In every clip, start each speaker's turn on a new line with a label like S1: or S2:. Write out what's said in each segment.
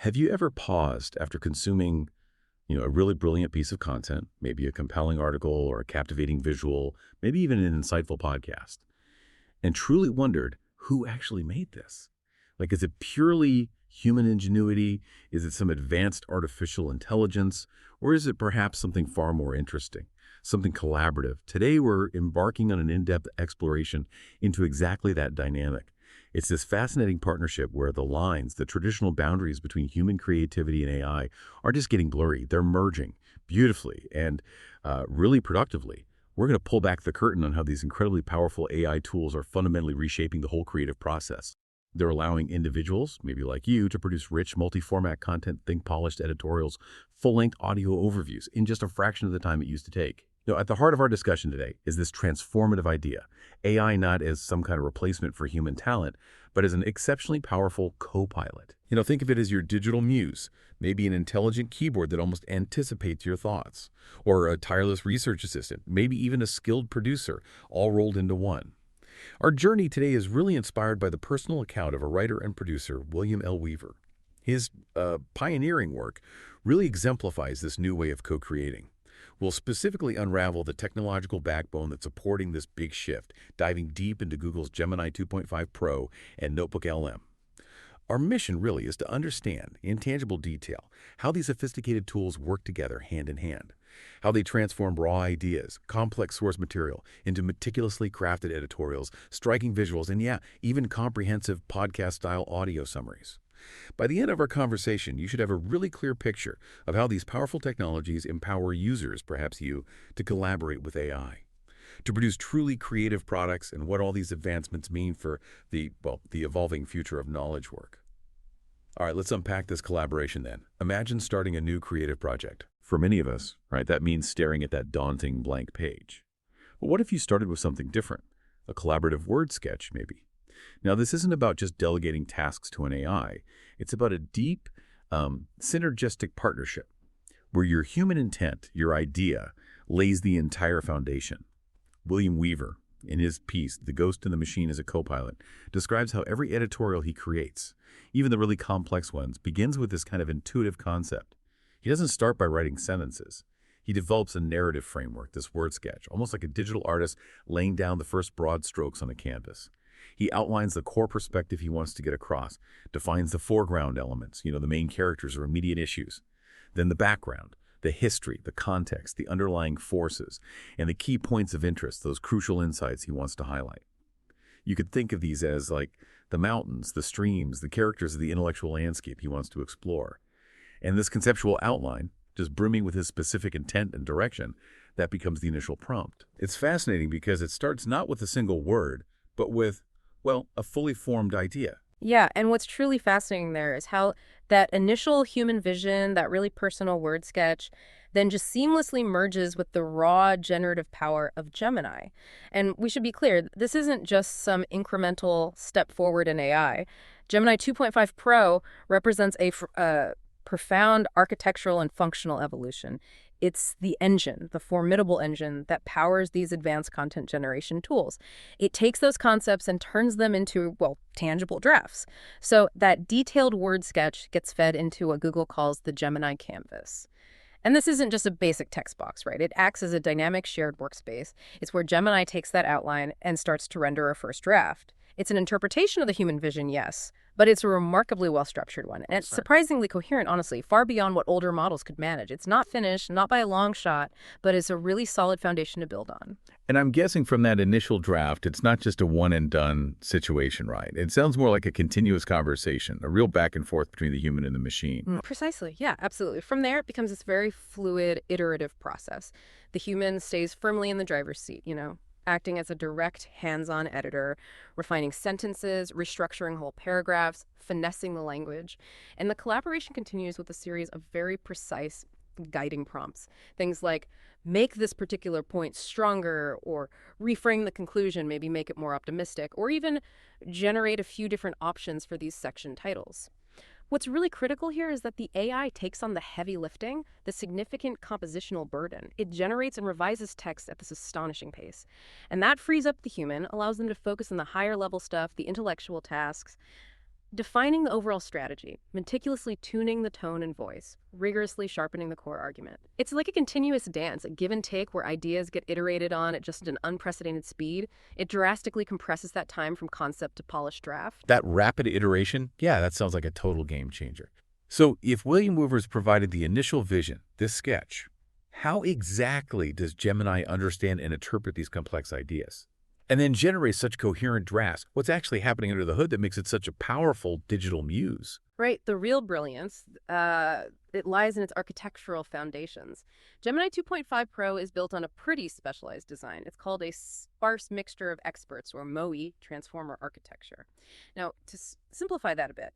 S1: Have you ever paused after consuming, a really brilliant piece of content, maybe a compelling article or a captivating visual, maybe even an insightful podcast, and truly wondered who actually made this? Like, is it purely human ingenuity? Is it some advanced artificial intelligence? Or is it perhaps something far more interesting, something collaborative? Today, we're embarking on an in-depth exploration into exactly that dynamic. It's this fascinating partnership where the lines, the traditional boundaries between human creativity and AI are just getting blurry. They're merging beautifully and really productively. We're going to pull back the curtain on how these incredibly powerful AI tools are fundamentally reshaping the whole creative process. They're allowing individuals, maybe like you, to produce rich, multi-format content, think polished editorials, full-length audio overviews in just a fraction of the time it used to take. At the heart of our discussion today is this transformative idea. AI not as some kind of replacement for human talent, but as an exceptionally powerful co-pilot. Think of it as your digital muse, maybe an intelligent keyboard that almost anticipates your thoughts, or a tireless research assistant, maybe even a skilled producer, all rolled into one. Our journey today is really inspired by the personal account of a writer and producer, William L. Weaver. His pioneering work really exemplifies this new way of co-creating. We'll specifically unravel the technological backbone that's supporting this big shift, diving deep into Google's Gemini 2.5 Pro and Notebook LM. Our mission really is to understand, in tangible detail, how these sophisticated tools work together hand in hand, how they transform raw ideas, complex source material, into meticulously crafted editorials, striking visuals, and even comprehensive podcast-style audio summaries. By the end of our conversation, you should have a really clear picture of how these powerful technologies empower users, perhaps you, to collaborate with AI, to produce truly creative products, and what all these advancements mean for the evolving future of knowledge work. All right, let's unpack this collaboration then. Imagine starting a new creative project. For many of us, right, that means staring at that daunting blank page. But what if you started with something different? A collaborative word sketch, maybe. Now, this isn't about just delegating tasks to an AI. It's about a deep, synergistic partnership where your human intent, your idea, lays the entire foundation. William Weaver, in his piece, The Ghost in the Machine as a Co-Pilot, describes how every editorial he creates, even the really complex ones, begins with this kind of intuitive concept. He doesn't start by writing sentences. He develops a narrative framework, this word sketch, almost like a digital artist laying down the first broad strokes on a canvas. He outlines the core perspective he wants to get across, defines the foreground elements, the main characters or immediate issues, then the background, the history, the context, the underlying forces, and the key points of interest, those crucial insights he wants to highlight. You could think of these as like the mountains, the streams, the characters of the intellectual landscape he wants to explore. And this conceptual outline, just brimming with his specific intent and direction, that becomes the initial prompt. It's fascinating because it starts not with a single word, but with, a fully formed idea.
S2: Yeah, and what's truly fascinating there is how that initial human vision, that really personal word sketch, then just seamlessly merges with the raw generative power of Gemini. And we should be clear, this isn't just some incremental step forward in AI. Gemini 2.5 Pro represents a profound architectural and functional evolution. It's the engine, the formidable engine that powers these advanced content generation tools. It takes those concepts and turns them into, tangible drafts. So that detailed word sketch gets fed into what Google calls the Gemini canvas. And this isn't just a basic text box, right? It acts as a dynamic shared workspace. It's where Gemini takes that outline and starts to render a first draft. It's an interpretation of the human vision, yes, but it's a remarkably well-structured one. And it's surprisingly coherent, honestly, far beyond what older models could manage. It's not finished, not by a long shot, but it's a really solid foundation to build on.
S1: And I'm guessing from that initial draft, it's not just a one-and-done situation, right? It sounds more like a continuous conversation, a real back and forth between the human and the machine.
S2: Precisely. Yeah, absolutely. From there, it becomes this very fluid, iterative process. The human stays firmly in the driver's seat, acting as a direct hands-on editor, refining sentences, restructuring whole paragraphs, finessing the language. And the collaboration continues with a series of very precise guiding prompts. Things like, make this particular point stronger, or reframe the conclusion, maybe make it more optimistic, or even generate a few different options for these section titles. What's really critical here is that the AI takes on the heavy lifting, the significant compositional burden. It generates and revises text at this astonishing pace. And that frees up the human, allows them to focus on the higher level stuff, the intellectual tasks. Defining the overall strategy, meticulously tuning the tone and voice, rigorously sharpening the core argument. It's like a continuous dance, a give and take where ideas get iterated on at just an unprecedented speed. It drastically compresses that time from concept to polished draft.
S1: That rapid iteration, yeah, that sounds like a total game changer. So if William Woover's provided the initial vision, this sketch, how exactly does Gemini understand and interpret these complex ideas? And then generate such coherent drafts? What's actually happening under the hood that makes it such a powerful digital muse?
S2: Right, the real brilliance, it lies in its architectural foundations. Gemini 2.5 Pro is built on a pretty specialized design. It's called a sparse mixture of experts, or MOE, transformer architecture. Now, to simplify that a bit,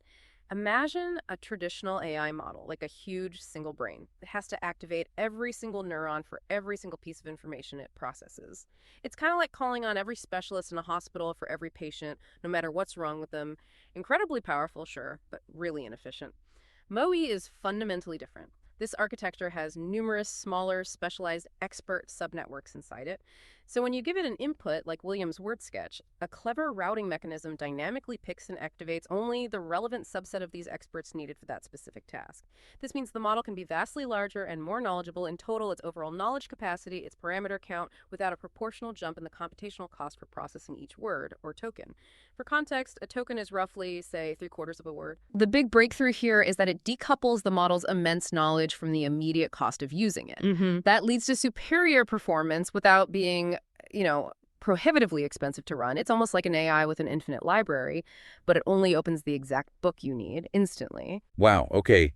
S2: imagine a traditional AI model, like a huge single brain. It has to activate every single neuron for every single piece of information it processes. It's kind of like calling on every specialist in a hospital for every patient, no matter what's wrong with them. Incredibly powerful, sure, but really inefficient. MOE is fundamentally different. This architecture has numerous smaller, specialized expert subnetworks inside it. So when you give it an input, like William's word sketch, a clever routing mechanism dynamically picks and activates only the relevant subset of these experts needed for that specific task. This means the model can be vastly larger and more knowledgeable in total, its overall knowledge capacity, its parameter count, without a proportional jump in the computational cost for processing each word or token. For context, a token is roughly, say, 3/4 of a word. The big breakthrough here is that it decouples the model's immense knowledge from the immediate cost of using it. That leads to superior performance without being, prohibitively expensive to run. It's almost like an AI with an infinite library, but it only opens the exact book you need instantly.
S1: Wow, okay.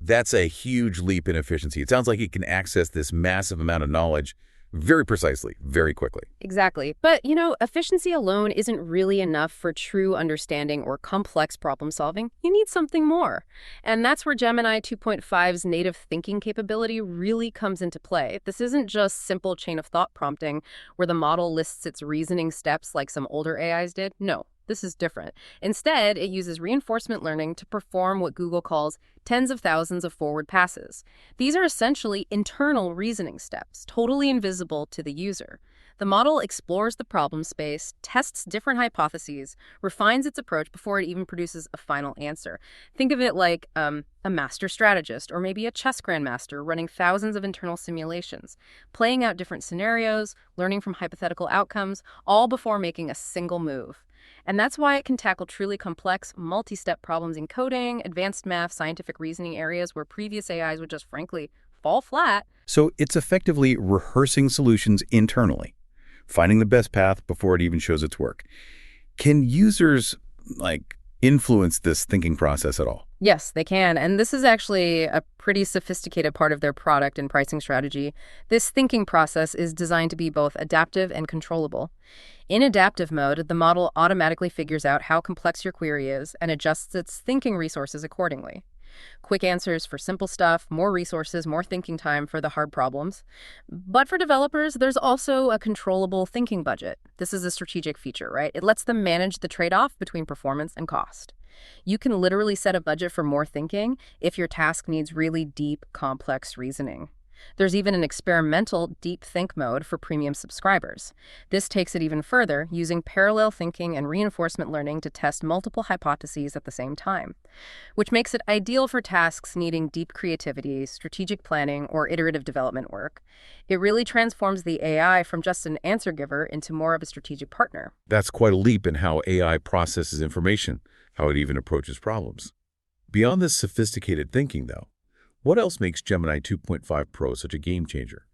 S1: That's a huge leap in efficiency. It sounds like it can access this massive amount of knowledge very precisely, very quickly.
S2: Exactly. But, efficiency alone isn't really enough for true understanding or complex problem solving. You need something more. And that's where Gemini 2.5's native thinking capability really comes into play. This isn't just simple chain of thought prompting where the model lists its reasoning steps like some older AIs did. No. This is different. Instead, it uses reinforcement learning to perform what Google calls tens of thousands of forward passes. These are essentially internal reasoning steps, totally invisible to the user. The model explores the problem space, tests different hypotheses, refines its approach before it even produces a final answer. Think of it like a master strategist or maybe a chess grandmaster running thousands of internal simulations, playing out different scenarios, learning from hypothetical outcomes, all before making a single move. And that's why it can tackle truly complex, multi-step problems in coding, advanced math, scientific reasoning areas where previous AIs would just frankly fall flat.
S1: So it's effectively rehearsing solutions internally, finding the best path before it even shows its work. Can users, influence this thinking process at all?
S2: Yes, they can. And this is actually a pretty sophisticated part of their product and pricing strategy. This thinking process is designed to be both adaptive and controllable. In adaptive mode, the model automatically figures out how complex your query is and adjusts its thinking resources accordingly. Quick answers for simple stuff, more resources, more thinking time for the hard problems. But for developers, there's also a controllable thinking budget. This is a strategic feature, right? It lets them manage the trade-off between performance and cost. You can literally set a budget for more thinking if your task needs really deep, complex reasoning. There's even an experimental deep think mode for premium subscribers. This takes it even further, using parallel thinking and reinforcement learning to test multiple hypotheses at the same time, which makes it ideal for tasks needing deep creativity, strategic planning, or iterative development work. It really transforms the AI from just an answer giver into more of a strategic partner.
S1: That's quite a leap in how AI processes information, how it even approaches problems. Beyond this sophisticated thinking, though, what else makes Gemini 2.5 Pro such a game changer,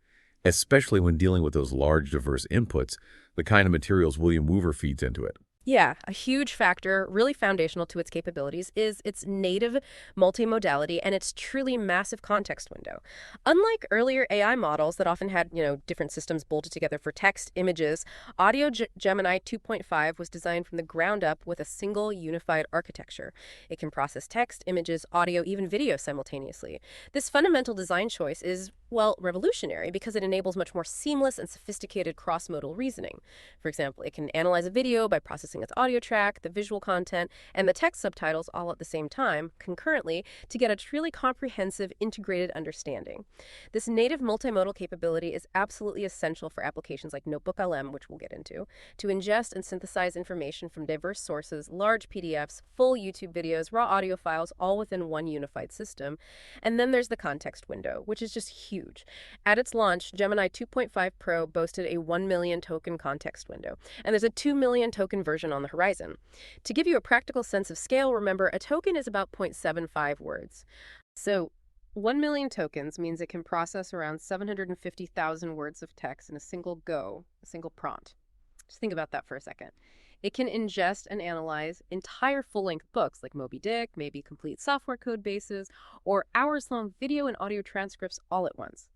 S1: especially when dealing with those large, diverse inputs, the kind of materials William Woover feeds into it?
S2: Yeah, a huge factor, really foundational to its capabilities, is its native multimodality and its truly massive context window. Unlike earlier AI models that often had, different systems bolted together for text, images, Audio Gemini 2.5 was designed from the ground up with a single unified architecture. It can process text, images, audio, even video simultaneously. This fundamental design choice is, revolutionary because it enables much more seamless and sophisticated cross-modal reasoning. For example, it can analyze a video by processing processing its audio track, the visual content, and the text subtitles all at the same time, concurrently, to get a truly comprehensive, integrated understanding. This native multimodal capability is absolutely essential for applications like NotebookLM, which we'll get into, to ingest and synthesize information from diverse sources, large PDFs, full YouTube videos, raw audio files, all within one unified system. And then there's the context window, which is just huge. At its launch, Gemini 2.5 Pro boasted a 1 million token context window, and there's a 2 million token version on the horizon. To give you a practical sense of scale, remember, a token is about 0.75 words. So 1 million tokens means it can process around 750,000 words of text in a single go, a single prompt. Just think about that for a second. It can ingest and analyze entire full-length books like Moby Dick, maybe complete software code bases, or hours-long video and audio transcripts all at once.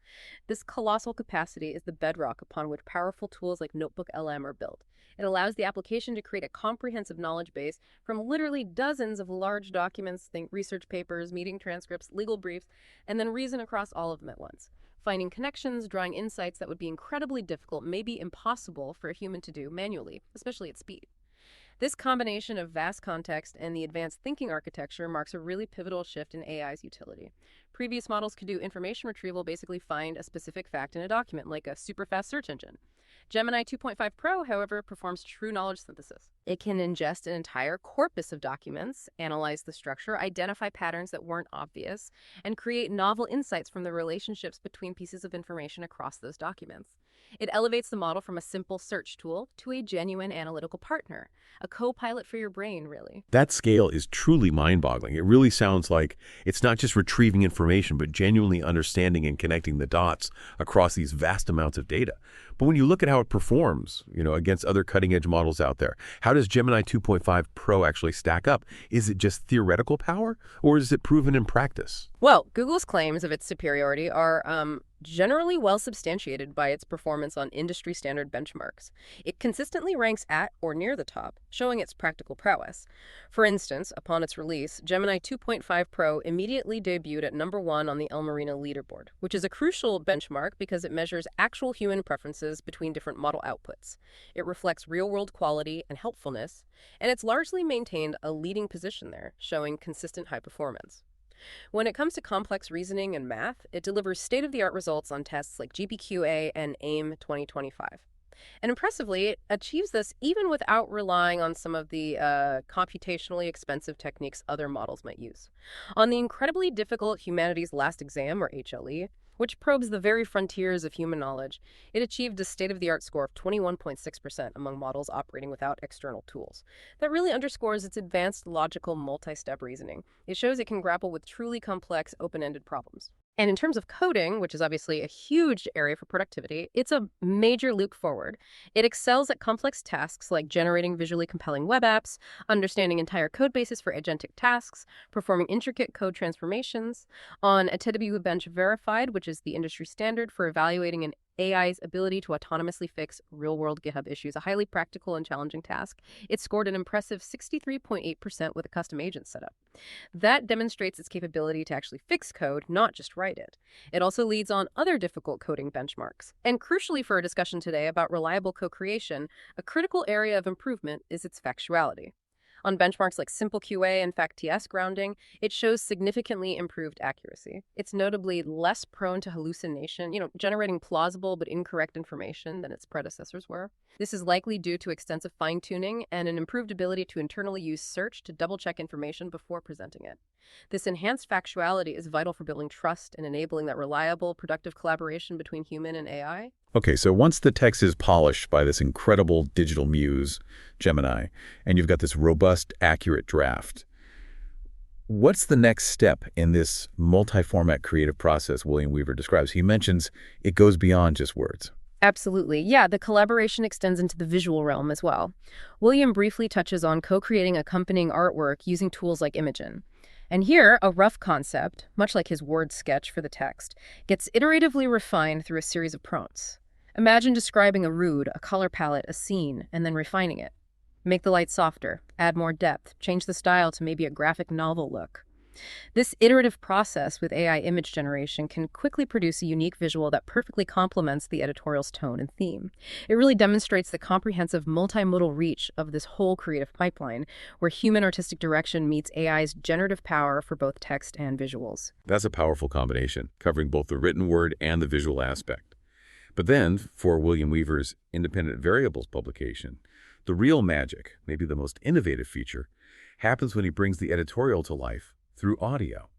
S2: This colossal capacity is the bedrock upon which powerful tools like NotebookLM are built. It allows the application to create a comprehensive knowledge base from literally dozens of large documents, think research papers, meeting transcripts, legal briefs, and then reason across all of them at once. Finding connections, drawing insights that would be incredibly difficult, maybe impossible for a human to do manually, especially at speed. This combination of vast context and the advanced thinking architecture marks a really pivotal shift in AI's utility. Previous models could do information retrieval, basically find a specific fact in a document, like a super fast search engine. Gemini 2.5 Pro, however, performs true knowledge synthesis. It can ingest an entire corpus of documents, analyze the structure, identify patterns that weren't obvious, and create novel insights from the relationships between pieces of information across those documents. It elevates the model from a simple search tool to a genuine analytical partner, a co-pilot for your brain, really.
S1: That scale is truly mind-boggling. It really sounds like it's not just retrieving information, but genuinely understanding and connecting the dots across these vast amounts of data. But when you look at how it performs, against other cutting-edge models out there, how does Gemini 2.5 Pro actually stack up? Is it just theoretical power, or is it proven in practice?
S2: Well, Google's claims of its superiority are generally well substantiated by its performance on industry standard benchmarks. It consistently ranks at or near the top, showing its practical prowess. For instance, upon its release, Gemini 2.5 Pro immediately debuted at #1 on the El Marino leaderboard, which is a crucial benchmark because it measures actual human preferences between different model outputs. It reflects real-world quality and helpfulness, and it's largely maintained a leading position there, showing consistent high performance. When it comes to complex reasoning and math, it delivers state-of-the-art results on tests like GPQA and AIM 2025. And impressively, it achieves this even without relying on some of the computationally expensive techniques other models might use. On the incredibly difficult Humanities Last Exam, or HLE, which probes the very frontiers of human knowledge, it achieved a state-of-the-art score of 21.6% among models operating without external tools. That really underscores its advanced logical multi-step reasoning. It shows it can grapple with truly complex, open-ended problems. And in terms of coding, which is obviously a huge area for productivity, it's a major leap forward. It excels at complex tasks like generating visually compelling web apps, understanding entire code bases for agentic tasks, performing intricate code transformations. On ATW Bench Verified, which is the industry standard for evaluating an AI's ability to autonomously fix real-world GitHub issues, a highly practical and challenging task, it scored an impressive 63.8% with a custom agent setup. That demonstrates its capability to actually fix code, not just write it. It also leads on other difficult coding benchmarks. And crucially for our discussion today about reliable co-creation, a critical area of improvement is its factuality. On benchmarks like SimpleQA and FactTS grounding, it shows significantly improved accuracy. It's notably less prone to hallucination, generating plausible but incorrect information than its predecessors were. This is likely due to extensive fine-tuning and an improved ability to internally use search to double-check information before presenting it. This enhanced factuality is vital for building trust and enabling that reliable, productive collaboration between human and AI.
S1: Okay, so once the text is polished by this incredible digital muse, Gemini, and you've got this robust, accurate draft, what's the next step in this multi-format creative process William Weaver describes? He mentions it goes beyond just words.
S2: Absolutely. Yeah, the collaboration extends into the visual realm as well. William briefly touches on co-creating accompanying artwork using tools like Imagen. And here, a rough concept, much like his word sketch for the text, gets iteratively refined through a series of prompts. Imagine describing a route, a color palette, a scene, and then refining it. Make the light softer, add more depth, change the style to maybe a graphic novel look. This iterative process with AI image generation can quickly produce a unique visual that perfectly complements the editorial's tone and theme. It really demonstrates the comprehensive multimodal reach of this whole creative pipeline, where human artistic direction meets AI's generative power for both text and visuals.
S1: That's a powerful combination, covering both the written word and the visual aspect. But then, for William Weaver's Independent Variables publication, the real magic, maybe the most innovative feature, happens when he brings the editorial to life through audio.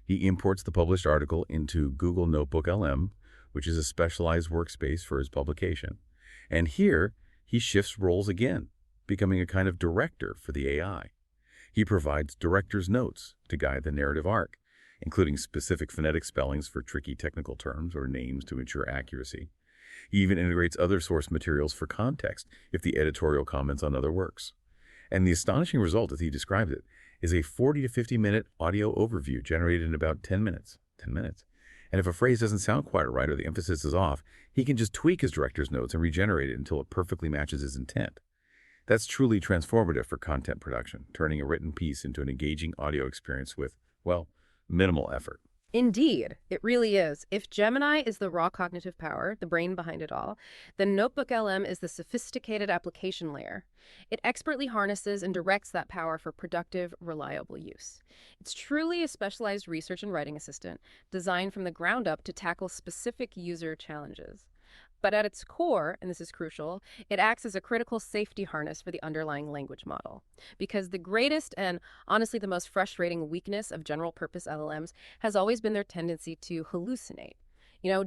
S1: He imports the published article into Google Notebook LM, which is a specialized workspace for his publication. And here, he shifts roles again, becoming a kind of director for the AI. He provides director's notes to guide the narrative arc, including specific phonetic spellings for tricky technical terms or names to ensure accuracy. He even integrates other source materials for context if the editorial comments on other works. And the astonishing result, as he describes it, is a 40 to 50-minute audio overview generated in about 10 minutes. 10 minutes. And if a phrase doesn't sound quite right or the emphasis is off, he can just tweak his director's notes and regenerate it until it perfectly matches his intent. That's truly transformative for content production, turning a written piece into an engaging audio experience with, well, minimal effort.
S2: Indeed, it really is. If Gemini is the raw cognitive power, the brain behind it all, then Notebook LM is the sophisticated application layer. It expertly harnesses and directs that power for productive, reliable use. It's truly a specialized research and writing assistant designed from the ground up to tackle specific user challenges. But at its core, and this is crucial, it acts as a critical safety harness for the underlying language model. Because the greatest and honestly the most frustrating weakness of general-purpose LLMs has always been their tendency to hallucinate.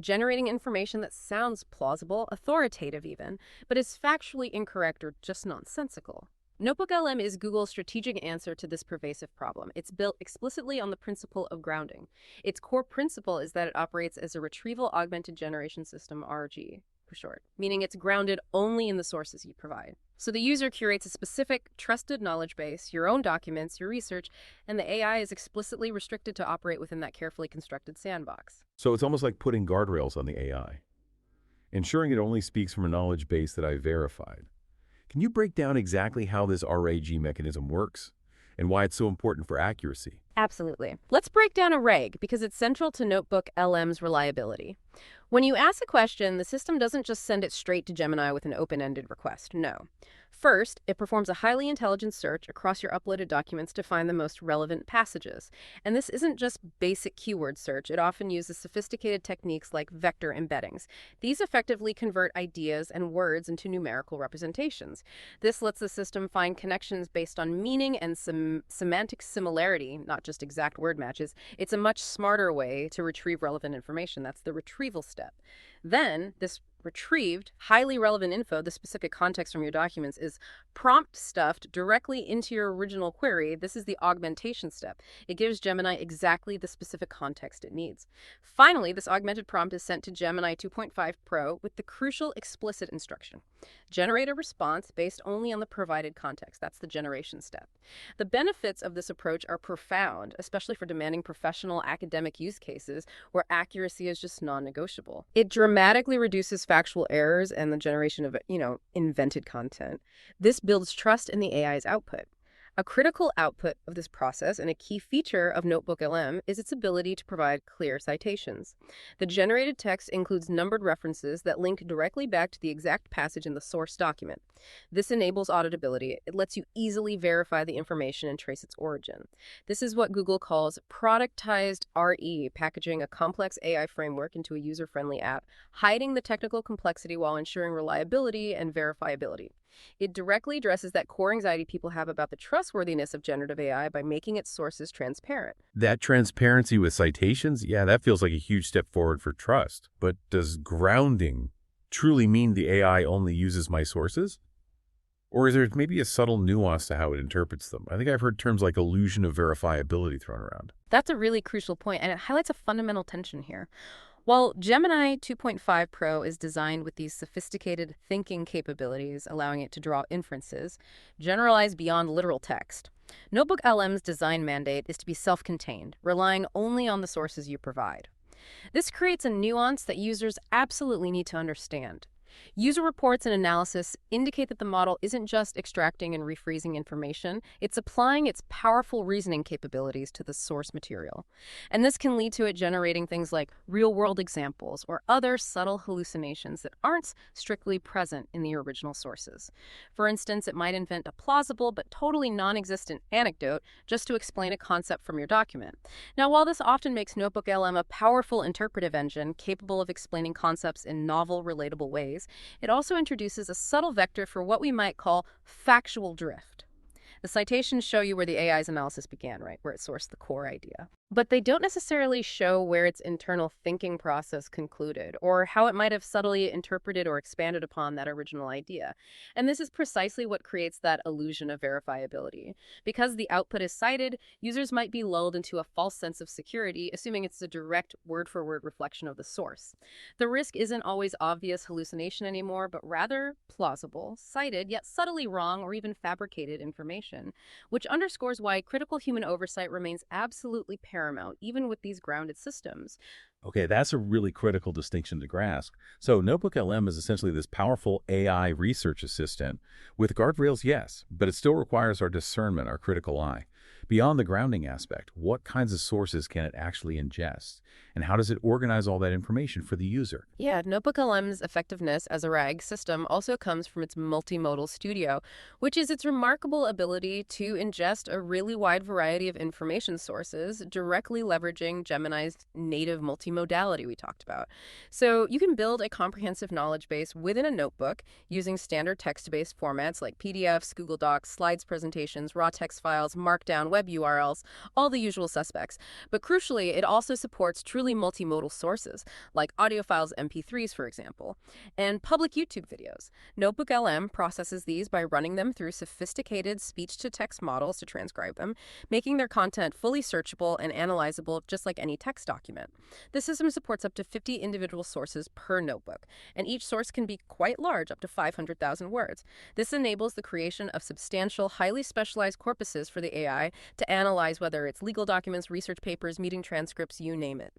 S2: Generating information that sounds plausible, authoritative even, but is factually incorrect or just nonsensical. Notebook LM is Google's strategic answer to this pervasive problem. It's built explicitly on the principle of grounding. Its core principle is that it operates as a Retrieval Augmented Generation System, RAG for short, meaning it's grounded only in the sources you provide. So the user curates a specific, trusted knowledge base, your own documents, your research, and the AI is explicitly restricted to operate within that carefully constructed sandbox.
S1: So it's almost like putting guardrails on the AI, ensuring it only speaks from a knowledge base that I verified. Can you break down exactly how this RAG mechanism works and why it's so important for accuracy?
S2: Absolutely. Let's break down a RAG because it's central to Notebook LM's reliability. When you ask a question, the system doesn't just send it straight to Gemini with an open-ended request. No. First, it performs a highly intelligent search across your uploaded documents to find the most relevant passages. And this isn't just basic keyword search. It often uses sophisticated techniques like vector embeddings. These effectively convert ideas and words into numerical representations. This lets the system find connections based on meaning and semantic similarity, not just exact word matches. It's a much smarter way to retrieve relevant information. That's the retrieval step. Then, this retrieved, highly relevant info, the specific context from your documents, is prompt stuffed directly into your original query. This is the augmentation step. It gives Gemini exactly the specific context it needs. Finally, this augmented prompt is sent to Gemini 2.5 Pro with the crucial explicit instruction. Generate a response based only on the provided context. That's the generation step. The benefits of this approach are profound, especially for demanding professional academic use cases where accuracy is just non-negotiable. It dramatically reduces factual errors and the generation of, invented content. This builds trust in the AI's output. A critical output of this process and a key feature of Notebook LM is its ability to provide clear citations. The generated text includes numbered references that link directly back to the exact passage in the source document. This enables auditability. It lets you easily verify the information and trace its origin. This is what Google calls productized RE, packaging a complex AI framework into a user-friendly app, hiding the technical complexity while ensuring reliability and verifiability. It directly addresses that core anxiety people have about the trustworthiness of generative AI by making its sources transparent.
S1: That transparency with citations, yeah, that feels like a huge step forward for trust. But does grounding truly mean the AI only uses my sources? Or is there maybe a subtle nuance to how it interprets them? I think I've heard terms like illusion of verifiability thrown around.
S2: That's a really crucial point, and it highlights a fundamental tension here. While Gemini 2.5 Pro is designed with these sophisticated thinking capabilities, allowing it to draw inferences, generalize beyond literal text, Notebook LM's design mandate is to be self-contained, relying only on the sources you provide. This creates a nuance that users absolutely need to understand. User reports and analysis indicate that the model isn't just extracting and rephrasing information, it's applying its powerful reasoning capabilities to the source material. And this can lead to it generating things like real-world examples or other subtle hallucinations that aren't strictly present in the original sources. For instance, it might invent a plausible but totally non-existent anecdote just to explain a concept from your document. Now, while this often makes NotebookLM a powerful interpretive engine capable of explaining concepts in novel, relatable ways, it also introduces a subtle vector for what we might call factual drift. The citations show you where the AI's analysis began, right, where it sourced the core idea. But they don't necessarily show where its internal thinking process concluded, or how it might have subtly interpreted or expanded upon that original idea. And this is precisely what creates that illusion of verifiability. Because the output is cited, users might be lulled into a false sense of security, assuming it's a direct word-for-word reflection of the source. The risk isn't always obvious hallucination anymore, but rather plausible, cited, yet subtly wrong or even fabricated information, which underscores why critical human oversight remains absolutely paramount, even with these grounded systems.
S1: Okay, that's a really critical distinction to grasp. So NotebookLM is essentially this powerful AI research assistant. With guardrails, yes, but it still requires our discernment, our critical eye. Beyond the grounding aspect, what kinds of sources can it actually ingest? And how does it organize all that information for the user?
S2: Yeah, NotebookLM's effectiveness as a RAG system also comes from its multimodal studio, which is its remarkable ability to ingest a really wide variety of information sources, directly leveraging Gemini's native multimodality we talked about. So you can build a comprehensive knowledge base within a notebook using standard text-based formats like PDFs, Google Docs, slides presentations, raw text files, Markdown, web URLs, all the usual suspects. But crucially, it also supports truly multimodal sources, like audio files, MP3s, for example, and public YouTube videos. NotebookLM processes these by running them through sophisticated speech-to-text models to transcribe them, making their content fully searchable and analyzable just like any text document. The system supports up to 50 individual sources per notebook, and each source can be quite large, up to 500,000 words. This enables the creation of substantial, highly specialized corpuses for the AI to analyze, whether it's legal documents, research papers, meeting transcripts, you name it.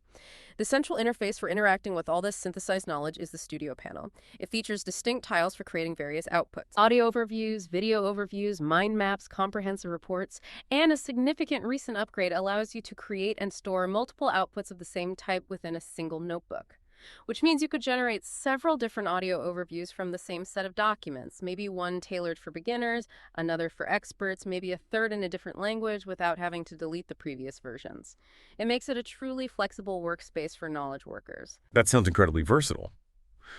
S2: The central interface for interacting with all this synthesized knowledge is the Studio panel. It features distinct tiles for creating various outputs: audio overviews, video overviews, mind maps, comprehensive reports, and a significant recent upgrade allows you to create and store multiple outputs of the same type within a single notebook, which means you could generate several different audio overviews from the same set of documents, maybe one tailored for beginners, another for experts, maybe a third in a different language without having to delete the previous versions. It makes it a truly flexible workspace for knowledge workers.
S1: That sounds incredibly versatile.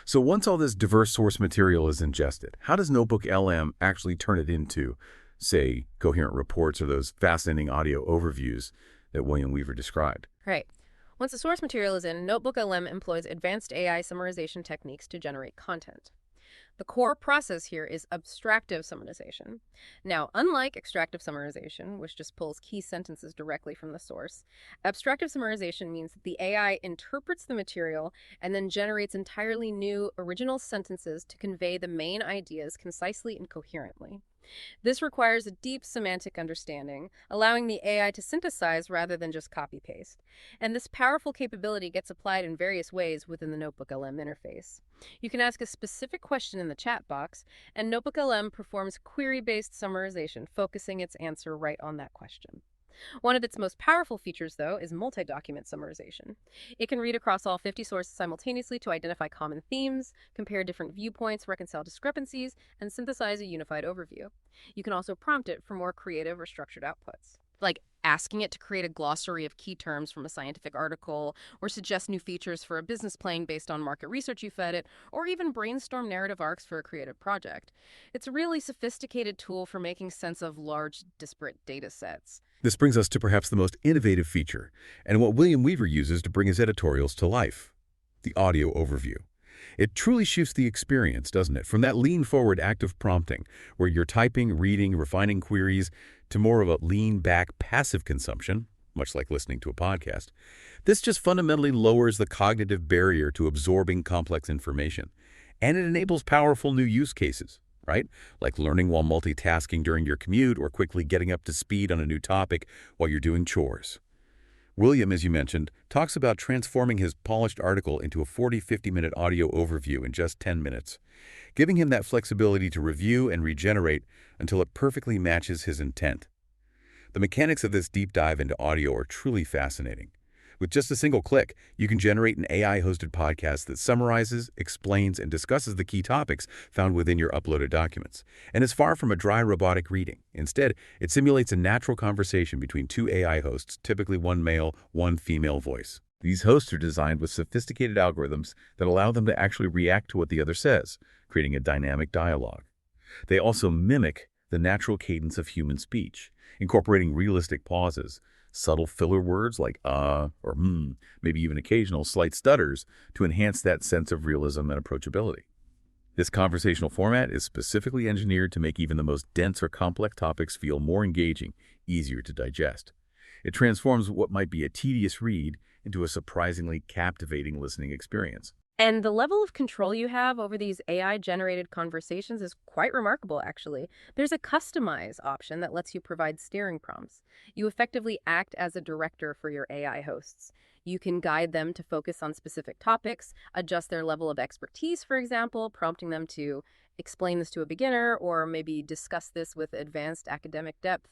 S1: So once all this diverse source material is ingested, how does NotebookLM actually turn it into, say, coherent reports or those fascinating audio overviews that William Weaver described?
S2: Right. Once the source material is in, NotebookLM employs advanced AI summarization techniques to generate content. The core process here is abstractive summarization. Now, unlike extractive summarization, which just pulls key sentences directly from the source, abstractive summarization means that the AI interprets the material and then generates entirely new, original sentences to convey the main ideas concisely and coherently. This requires a deep semantic understanding, allowing the AI to synthesize rather than just copy-paste. And this powerful capability gets applied in various ways within the NotebookLM interface. You can ask a specific question in the chat box, and NotebookLM performs query-based summarization, focusing its answer right on that question. One of its most powerful features, though, is multi-document summarization. It can read across all 50 sources simultaneously to identify common themes, compare different viewpoints, reconcile discrepancies, and synthesize a unified overview. You can also prompt it for more creative or structured outputs, like asking it to create a glossary of key terms from a scientific article, or suggest new features for a business plan based on market research you fed it, or even brainstorm narrative arcs for a creative project. It's a really sophisticated tool for making sense of large, disparate data sets.
S1: This brings us to perhaps the most innovative feature, and what William Weaver uses to bring his editorials to life: the audio overview. It truly shifts the experience, doesn't it? From that lean-forward active prompting, where you're typing, reading, refining queries, to more of a lean-back passive consumption, much like listening to a podcast. This just fundamentally lowers the cognitive barrier to absorbing complex information, and it enables powerful new use cases, right? Like learning while multitasking during your commute or quickly getting up to speed on a new topic while you're doing chores. William, as you mentioned, talks about transforming his polished article into a 40-50-minute audio overview in just 10 minutes, giving him that flexibility to review and regenerate until it perfectly matches his intent. The mechanics of this deep dive into audio are truly fascinating. With just a single click, you can generate an AI-hosted podcast that summarizes, explains, and discusses the key topics found within your uploaded documents. And it's far from a dry robotic reading. Instead, it simulates a natural conversation between two AI hosts, typically one male, one female voice. These hosts are designed with sophisticated algorithms that allow them to actually react to what the other says, creating a dynamic dialogue. They also mimic the natural cadence of human speech, incorporating realistic pauses, subtle filler words like or maybe even occasional slight stutters to enhance that sense of realism and approachability. This conversational format is specifically engineered to make even the most dense or complex topics feel more engaging, easier to digest. It transforms what might be a tedious read into a surprisingly captivating listening experience.
S2: And the level of control you have over these AI-generated conversations is quite remarkable, actually. There's a customize option that lets you provide steering prompts. You effectively act as a director for your AI hosts. You can guide them to focus on specific topics, adjust their level of expertise, for example, prompting them to explain this to a beginner or maybe discuss this with advanced academic depth,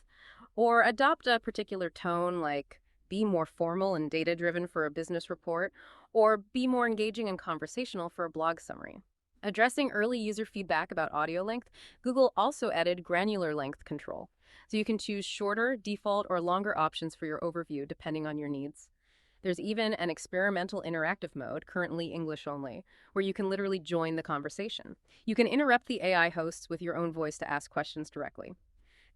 S2: or adopt a particular tone like be more formal and data-driven for a business report, or be more engaging and conversational for a blog summary. Addressing early user feedback about audio length, Google also added granular length control. So you can choose shorter, default, or longer options for your overview depending on your needs. There's even an experimental interactive mode, currently English only, where you can literally join the conversation. You can interrupt the AI hosts with your own voice to ask questions directly.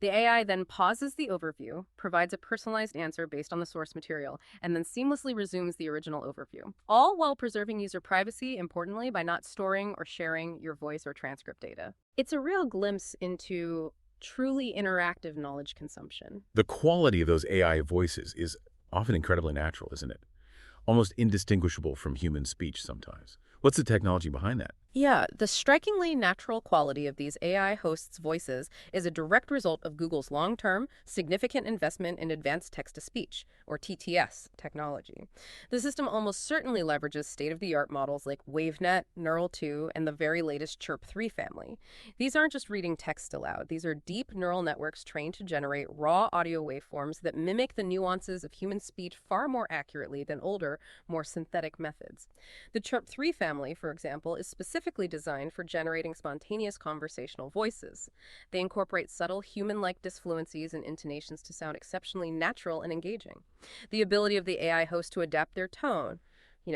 S2: The AI then pauses the overview, provides a personalized answer based on the source material, and then seamlessly resumes the original overview, all while preserving user privacy, importantly, by not storing or sharing your voice or transcript data. It's a real glimpse into truly interactive knowledge consumption.
S1: The quality of those AI voices is often incredibly natural, isn't it? Almost indistinguishable from human speech sometimes. What's the technology behind that?
S2: Yeah, the strikingly natural quality of these AI hosts' voices is a direct result of Google's long-term, significant investment in advanced text-to-speech, or TTS, technology. The system almost certainly leverages state-of-the-art models like WaveNet, Neural 2, and the very latest Chirp 3 family. These aren't just reading text aloud. These are deep neural networks trained to generate raw audio waveforms that mimic the nuances of human speech far more accurately than older, more synthetic methods. The Chirp 3 family, for example, is specifically designed for generating spontaneous conversational voices. They incorporate subtle human-like disfluencies and intonations to sound exceptionally natural and engaging. The ability of the AI host to adapt their tone,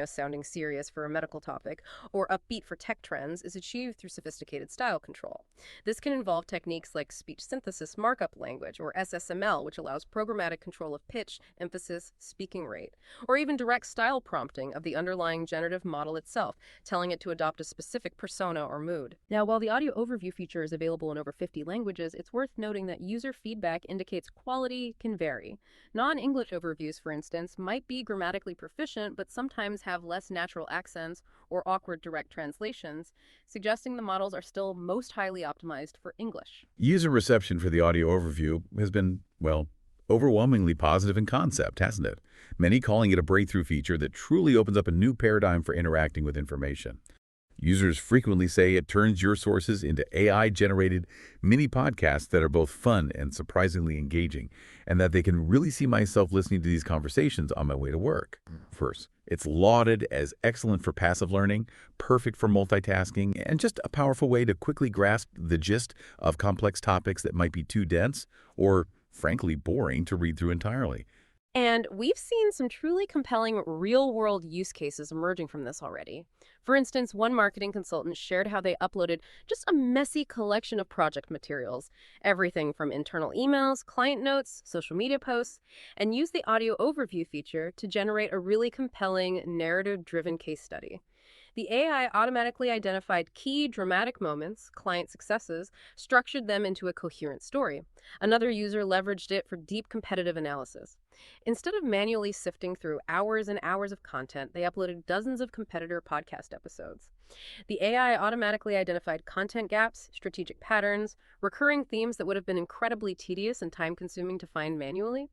S2: sounding serious for a medical topic, or upbeat for tech trends, is achieved through sophisticated style control. This can involve techniques like speech synthesis markup language, or SSML, which allows programmatic control of pitch, emphasis, speaking rate, or even direct style prompting of the underlying generative model itself, telling it to adopt a specific persona or mood. Now, while the audio overview feature is available in over 50 languages, it's worth noting that user feedback indicates quality can vary. Non-English overviews, for instance, might be grammatically proficient, but sometimes have less natural accents or awkward direct translations, suggesting the models are still most highly optimized for English.
S1: User reception for the audio overview has been, well, overwhelmingly positive in concept, hasn't it? Many calling it a breakthrough feature that truly opens up a new paradigm for interacting with information. Users frequently say it turns your sources into AI-generated mini podcasts that are both fun and surprisingly engaging, and that they can really see myself listening to these conversations on my way to work. First, it's lauded as excellent for passive learning, perfect for multitasking, and just a powerful way to quickly grasp the gist of complex topics that might be too dense or, frankly, boring to read through entirely.
S2: And we've seen some truly compelling real-world use cases emerging from this already. For instance, one marketing consultant shared how they uploaded just a messy collection of project materials, everything from internal emails, client notes, social media posts, and used the audio overview feature to generate a really compelling narrative-driven case study. The AI automatically identified key dramatic moments, client successes, structured them into a coherent story. Another user leveraged it for deep competitive analysis. Instead of manually sifting through hours and hours of content, they uploaded dozens of competitor podcast episodes. The AI automatically identified content gaps, strategic patterns, recurring themes that would have been incredibly tedious and time-consuming to find manually.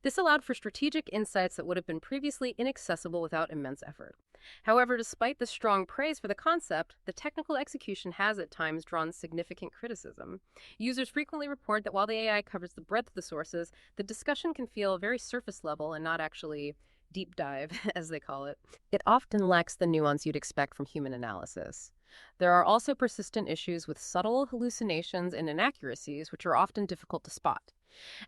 S2: This allowed for strategic insights that would have been previously inaccessible without immense effort. However, despite the strong praise for the concept, the technical execution has at times drawn significant criticism. Users frequently report that while the AI covers the breadth of the sources, the discussion can feel very surface level and not actually deep dive, as they call it. It often lacks the nuance you'd expect from human analysis. There are also persistent issues with subtle hallucinations and inaccuracies, which are often difficult to spot,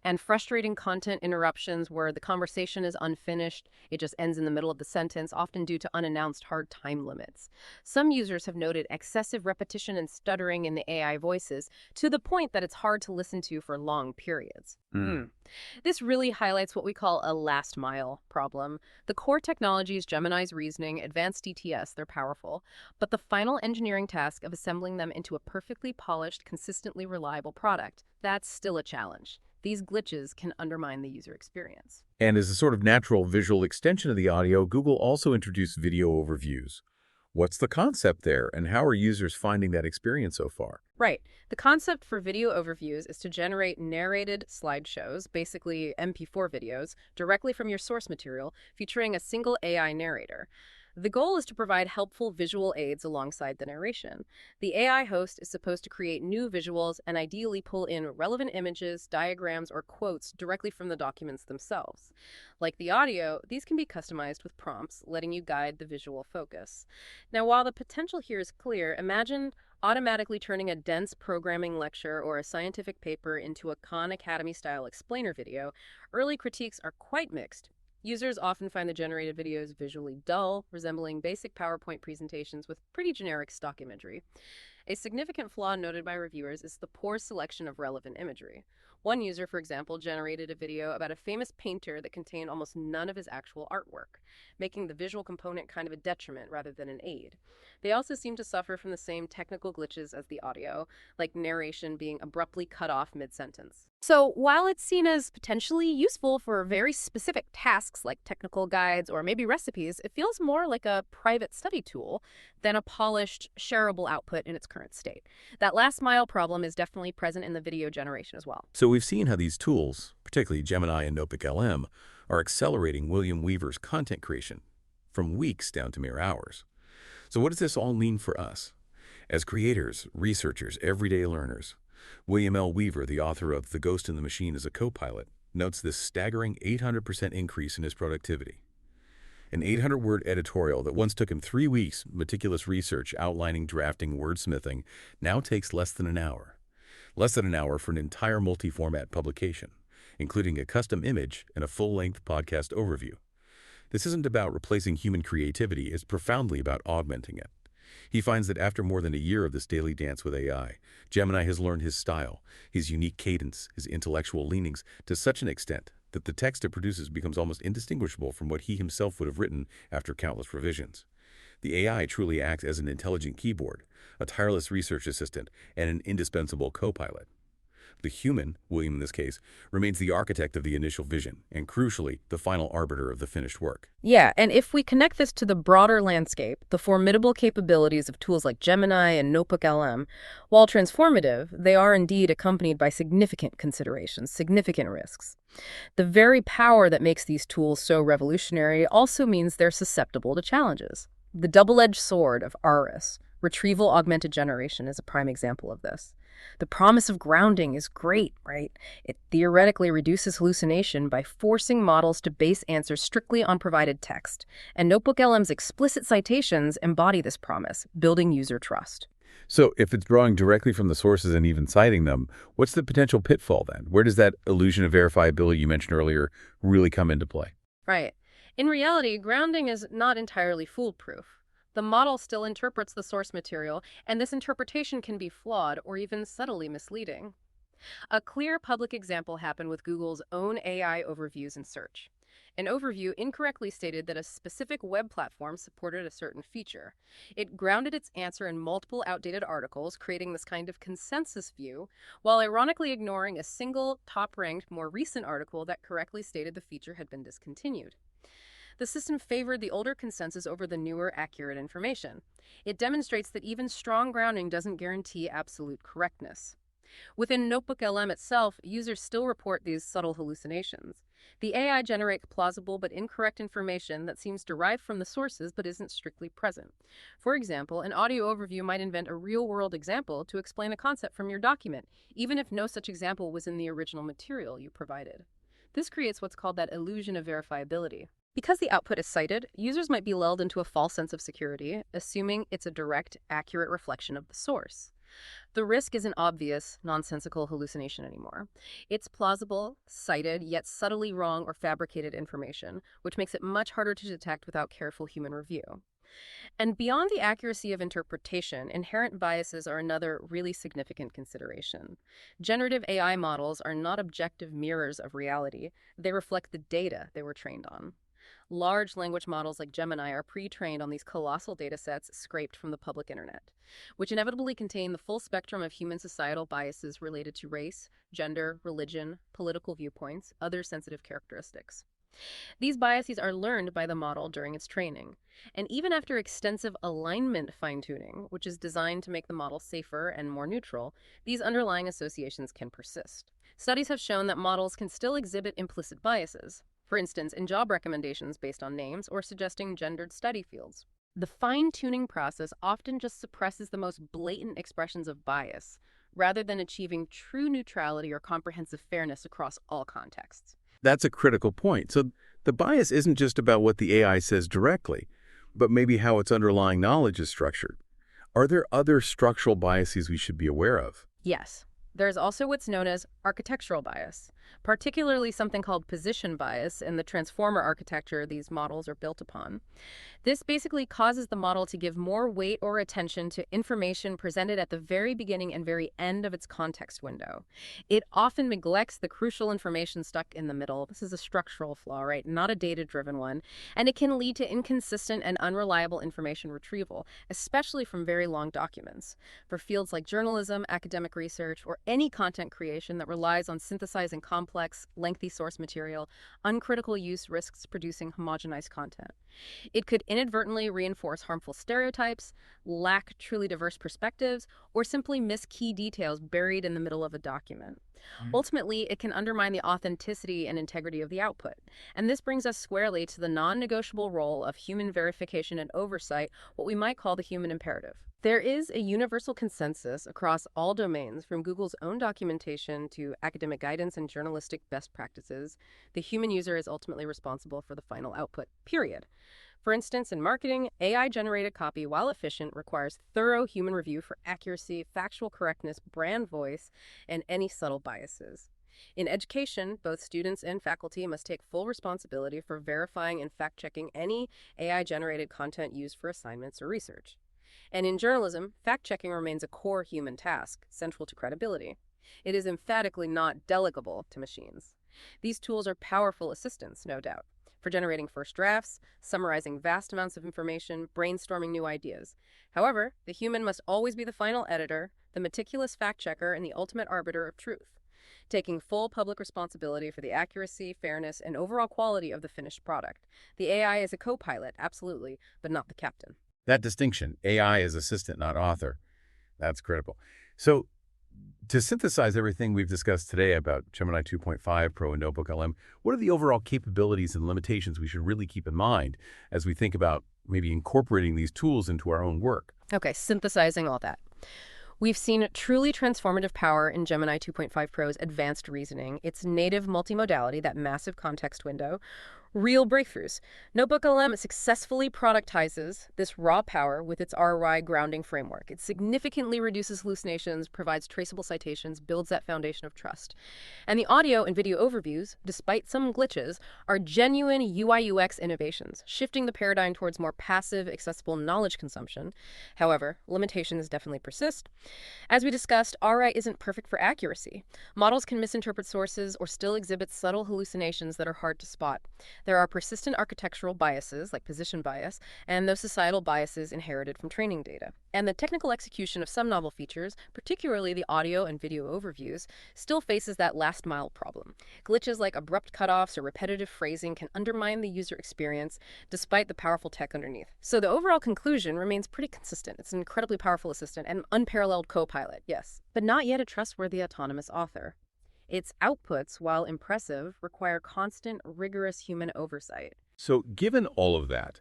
S2: and frustrating content interruptions where the conversation is unfinished, it just ends in the middle of the sentence, often due to unannounced hard time limits. Some users have noted excessive repetition and stuttering in the AI voices to the point that it's hard to listen to for long periods. This really highlights what we call a last mile problem. The core technologies, Gemini's reasoning, advanced DTS, they're powerful, but the final engineering task of assembling them into a perfectly polished, consistently reliable product, that's still a challenge. These glitches can undermine the user experience.
S1: And as a sort of natural visual extension of the audio, Google also introduced video overviews. What's the concept there, and how are users finding that experience so far?
S2: Right. The concept for video overviews is to generate narrated slideshows, basically MP4 videos, directly from your source material, featuring a single AI narrator. The goal is to provide helpful visual aids alongside the narration. The AI host is supposed to create new visuals and ideally pull in relevant images, diagrams, or quotes directly from the documents themselves. Like the audio, these can be customized with prompts, letting you guide the visual focus. Now, while the potential here is clear, imagine automatically turning a dense programming lecture or a scientific paper into a Khan Academy-style explainer video. Early critiques are quite mixed. Users often find the generated videos visually dull, resembling basic PowerPoint presentations with pretty generic stock imagery. A significant flaw noted by reviewers is the poor selection of relevant imagery. One user, for example, generated a video about a famous painter that contained almost none of his actual artwork, making the visual component kind of a detriment rather than an aid. They also seem to suffer from the same technical glitches as the audio, like narration being abruptly cut off mid-sentence. So while it's seen as potentially useful for very specific tasks like technical guides or maybe recipes, it feels more like a private study tool than a polished, shareable output in its current state. That last mile problem is definitely present in the video generation as well.
S1: So we've seen how these tools, particularly Gemini and Notebook LM, are accelerating William Weaver's content creation from weeks down to mere hours. So what does this all mean for us? As creators, researchers, everyday learners, William L. Weaver, the author of The Ghost in the Machine as a Co-Pilot, notes this staggering 800% increase in his productivity. An 800-word editorial that once took him 3 weeks, meticulous research, outlining, drafting, wordsmithing, now takes less than an hour. Less than an hour for an entire multi-format publication, including a custom image and a full-length podcast overview. This isn't about replacing human creativity, it's profoundly about augmenting it. He finds that after more than a year of this daily dance with AI, Gemini has learned his style, his unique cadence, his intellectual leanings to such an extent that the text it produces becomes almost indistinguishable from what he himself would have written after countless revisions. The AI truly acts as an intelligent keyboard, a tireless research assistant, and an indispensable co-pilot. The human, William in this case, remains the architect of the initial vision and, crucially, the final arbiter of the finished work.
S2: Yeah, and if we connect this to the broader landscape, the formidable capabilities of tools like Gemini and Notebook LM, while transformative, they are indeed accompanied by significant considerations, significant risks. The very power that makes these tools so revolutionary also means they're susceptible to challenges. The double-edged sword of ARIS, retrieval augmented generation, is a prime example of this. The promise of grounding is great, right? It theoretically reduces hallucination by forcing models to base answers strictly on provided text. And Notebook LM's explicit citations embody this promise, building user trust.
S1: So if it's drawing directly from the sources and even citing them, what's the potential pitfall then? Where does that illusion of verifiability you mentioned earlier really come into play?
S2: Right. In reality, grounding is not entirely foolproof. The model still interprets the source material, and this interpretation can be flawed or even subtly misleading. A clear public example happened with Google's own AI overviews in search. An overview incorrectly stated that a specific web platform supported a certain feature. It grounded its answer in multiple outdated articles, creating this kind of consensus view, while ironically ignoring a single, top-ranked, more recent article that correctly stated the feature had been discontinued. The system favored the older consensus over the newer, accurate information. It demonstrates that even strong grounding doesn't guarantee absolute correctness. Within Notebook LM itself, users still report these subtle hallucinations. The AI generates plausible but incorrect information that seems derived from the sources but isn't strictly present. For example, an audio overview might invent a real-world example to explain a concept from your document, even if no such example was in the original material you provided. This creates what's called that illusion of verifiability. Because the output is cited, users might be lulled into a false sense of security, assuming it's a direct, accurate reflection of the source. The risk isn't obvious, nonsensical hallucination anymore. It's plausible, cited, yet subtly wrong or fabricated information, which makes it much harder to detect without careful human review. And beyond the accuracy of interpretation, inherent biases are another really significant consideration. Generative AI models are not objective mirrors of reality. They reflect the data they were trained on. Large language models like Gemini are pre-trained on these colossal datasets scraped from the public internet, which inevitably contain the full spectrum of human societal biases related to race, gender, religion, political viewpoints, other sensitive characteristics. These biases are learned by the model during its training. And even after extensive alignment fine-tuning, which is designed to make the model safer and more neutral, these underlying associations can persist. Studies have shown that models can still exhibit implicit biases, for instance, in job recommendations based on names or suggesting gendered study fields. The fine-tuning process often just suppresses the most blatant expressions of bias, rather than achieving true neutrality or comprehensive fairness across all contexts.
S1: That's a critical point. So the bias isn't just about what the AI says directly, but maybe how its underlying knowledge is structured. Are there other structural biases we should be aware of?
S2: Yes. There's also what's known as architectural bias, particularly something called position bias in the transformer architecture these models are built upon. This basically causes the model to give more weight or attention to information presented at the very beginning and very end of its context window. It often neglects the crucial information stuck in the middle. This is a structural flaw, right? Not a data-driven one. And it can lead to inconsistent and unreliable information retrieval, especially from very long documents. For fields like journalism, academic research, or any content creation that relies on synthesizing complex, lengthy source material, uncritical use risks producing homogenized content. It could inadvertently reinforce harmful stereotypes, lack truly diverse perspectives, or simply miss key details buried in the middle of a document. Ultimately, it can undermine the authenticity and integrity of the output. And this brings us squarely to the non-negotiable role of human verification and oversight, what we might call the human imperative. There is a universal consensus across all domains, from Google's own documentation to academic guidance and journalistic best practices. The human user is ultimately responsible for the final output, period. For instance, in marketing, AI-generated copy, while efficient, requires thorough human review for accuracy, factual correctness, brand voice, and any subtle biases. In education, both students and faculty must take full responsibility for verifying and fact-checking any AI-generated content used for assignments or research. And in journalism, fact-checking remains a core human task, central to credibility. It is emphatically not delegable to machines. These tools are powerful assistants, no doubt, for generating first drafts, summarizing vast amounts of information, brainstorming new ideas. However, the human must always be the final editor, the meticulous fact-checker, and the ultimate arbiter of truth, taking full public responsibility for the accuracy, fairness, and overall quality of the finished product. The AI is a co-pilot, absolutely, but not the captain.
S1: That distinction, AI is assistant, not author, that's critical. So to synthesize everything we've discussed today about Gemini 2.5 Pro and NotebookLM, what are the overall capabilities and limitations we should really keep in mind as we think about maybe incorporating these tools into our own work?
S2: Okay, synthesizing all that. We've seen truly transformative power in Gemini 2.5 Pro's advanced reasoning, its native multimodality, that massive context window, real breakthroughs. NotebookLM successfully productizes this raw power with its ROI grounding framework. It significantly reduces hallucinations, provides traceable citations, builds that foundation of trust. And the audio and video overviews, despite some glitches, are genuine UI/UX innovations, shifting the paradigm towards more passive, accessible knowledge consumption. However, limitations definitely persist. As we discussed, RI isn't perfect for accuracy. Models can misinterpret sources or still exhibit subtle hallucinations that are hard to spot. There are persistent architectural biases, like position bias, and those societal biases inherited from training data. And the technical execution of some novel features, particularly the audio and video overviews, still faces that last-mile problem. Glitches like abrupt cutoffs or repetitive phrasing can undermine the user experience, despite the powerful tech underneath. So the overall conclusion remains pretty consistent. It's an incredibly powerful assistant and unparalleled co-pilot, yes, but not yet a trustworthy autonomous author. Its outputs, while impressive, require constant, rigorous human oversight.
S1: So given all of that,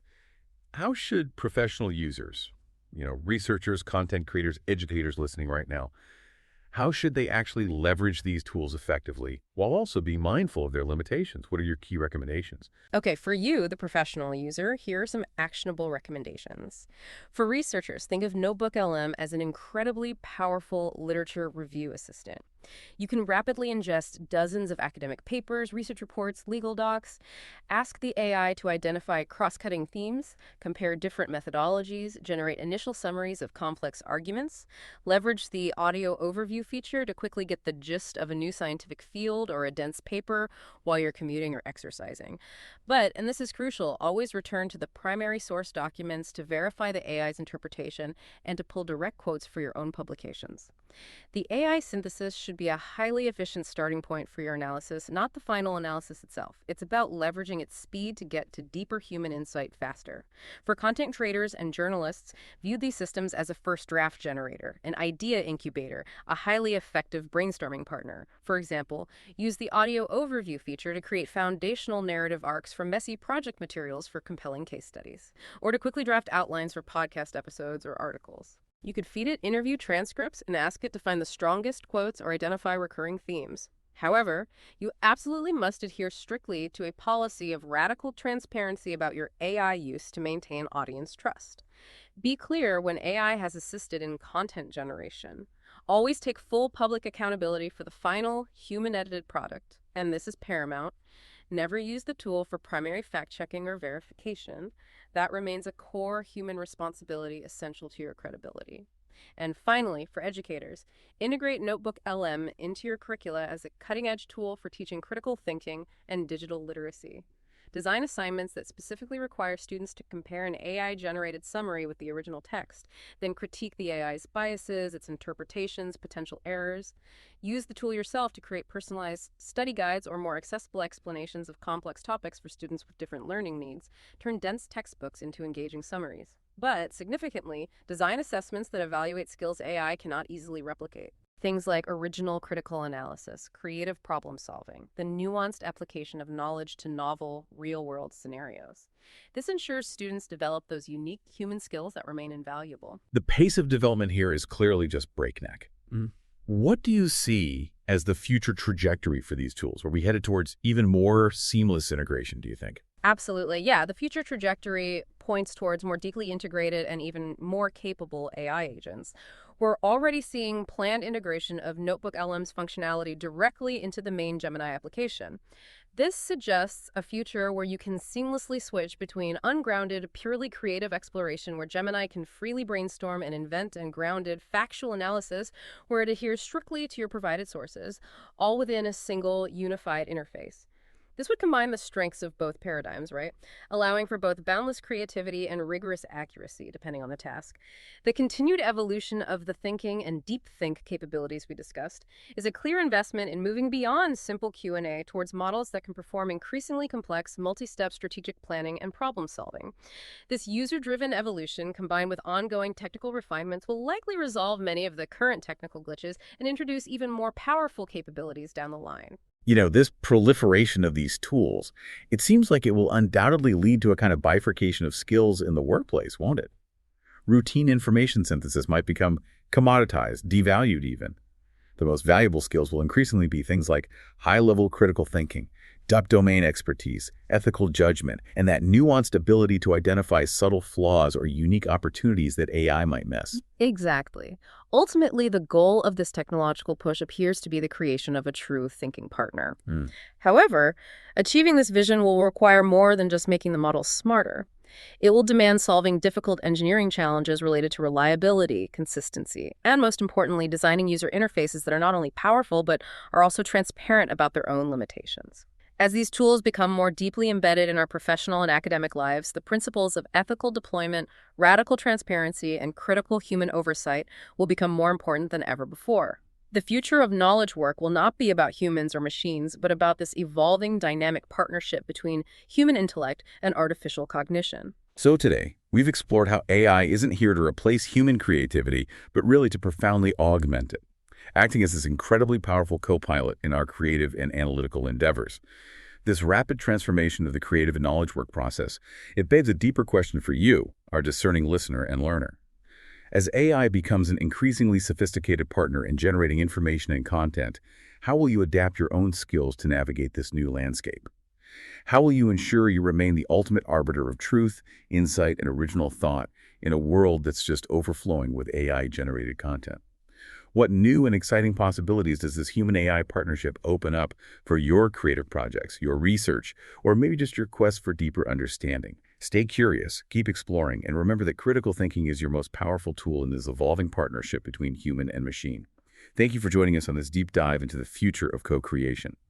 S1: how should professional users, researchers, content creators, educators listening right now, how should they actually leverage these tools effectively while also being mindful of their limitations? What are your key recommendations?
S2: Okay, for you, the professional user, here are some actionable recommendations. For researchers, think of NotebookLM as an incredibly powerful literature review assistant. You can rapidly ingest dozens of academic papers, research reports, legal docs. Ask the AI to identify cross-cutting themes, compare different methodologies, generate initial summaries of complex arguments, leverage the audio overview feature to quickly get the gist of a new scientific field or a dense paper while you're commuting or exercising. But, and this is crucial, always return to the primary source documents to verify the AI's interpretation and to pull direct quotes for your own publications. The AI synthesis should be a highly efficient starting point for your analysis, not the final analysis itself. It's about leveraging its speed to get to deeper human insight faster. For content creators and journalists, view these systems as a first draft generator, an idea incubator, a highly effective brainstorming partner. For example, use the audio overview feature to create foundational narrative arcs from messy project materials for compelling case studies, or to quickly draft outlines for podcast episodes or articles. You could feed it interview transcripts and ask it to find the strongest quotes or identify recurring themes. However, you absolutely must adhere strictly to a policy of radical transparency about your AI use to maintain audience trust. Be clear when AI has assisted in content generation. Always take full public accountability for the final human-edited product, and this is paramount. Never use the tool for primary fact-checking or verification. That remains a core human responsibility essential to your credibility. And finally, for educators, integrate NotebookLM into your curricula as a cutting-edge tool for teaching critical thinking and digital literacy. Design assignments that specifically require students to compare an AI-generated summary with the original text, then critique the AI's biases, its interpretations, potential errors. Use the tool yourself to create personalized study guides or more accessible explanations of complex topics for students with different learning needs. Turn dense textbooks into engaging summaries. But, significantly, design assessments that evaluate skills AI cannot easily replicate. Things like original critical analysis, creative problem solving, the nuanced application of knowledge to novel, real-world scenarios. This ensures students develop those unique human skills that remain invaluable.
S1: The pace of development here is clearly just breakneck. What do you see as the future trajectory for these tools? Are we headed towards even more seamless integration, do you think?
S2: Absolutely. Yeah, the future trajectory points towards more deeply integrated and even more capable AI agents. We're already seeing planned integration of NotebookLM's functionality directly into the main Gemini application. This suggests a future where you can seamlessly switch between ungrounded, purely creative exploration where Gemini can freely brainstorm and invent and grounded factual analysis where it adheres strictly to your provided sources, all within a single unified interface. This would combine the strengths of both paradigms, right? Allowing for both boundless creativity and rigorous accuracy, depending on the task. The continued evolution of the thinking and deep think capabilities we discussed is a clear investment in moving beyond simple Q&A towards models that can perform increasingly complex, multi-step strategic planning and problem solving. This user-driven evolution, combined with ongoing technical refinements, will likely resolve many of the current technical glitches and introduce even more powerful capabilities down the line.
S1: This proliferation of these tools, it seems like it will undoubtedly lead to a kind of bifurcation of skills in the workplace, won't it? Routine information synthesis might become commoditized, devalued even. The most valuable skills will increasingly be things like high-level critical thinking, deep domain expertise, ethical judgment, and that nuanced ability to identify subtle flaws or unique opportunities that AI might miss.
S2: Exactly. Ultimately, the goal of this technological push appears to be the creation of a true thinking partner. However, achieving this vision will require more than just making the model smarter. It will demand solving difficult engineering challenges related to reliability, consistency, and most importantly, designing user interfaces that are not only powerful, but are also transparent about their own limitations. As these tools become more deeply embedded in our professional and academic lives, the principles of ethical deployment, radical transparency, and critical human oversight will become more important than ever before. The future of knowledge work will not be about humans or machines, but about this evolving dynamic partnership between human intellect and artificial cognition.
S1: So today, we've explored how AI isn't here to replace human creativity, but really to profoundly augment it. acting as this incredibly powerful co-pilot in our creative and analytical endeavors. This rapid transformation of the creative and knowledge work process, it begs a deeper question for you, our discerning listener and learner. As AI becomes an increasingly sophisticated partner in generating information and content, how will you adapt your own skills to navigate this new landscape? How will you ensure you remain the ultimate arbiter of truth, insight, and original thought in a world that's just overflowing with AI-generated content? What new and exciting possibilities does this human-AI partnership open up for your creative projects, your research, or maybe just your quest for deeper understanding? Stay curious, keep exploring, and remember that critical thinking is your most powerful tool in this evolving partnership between human and machine. Thank you for joining us on this deep dive into the future of co-creation.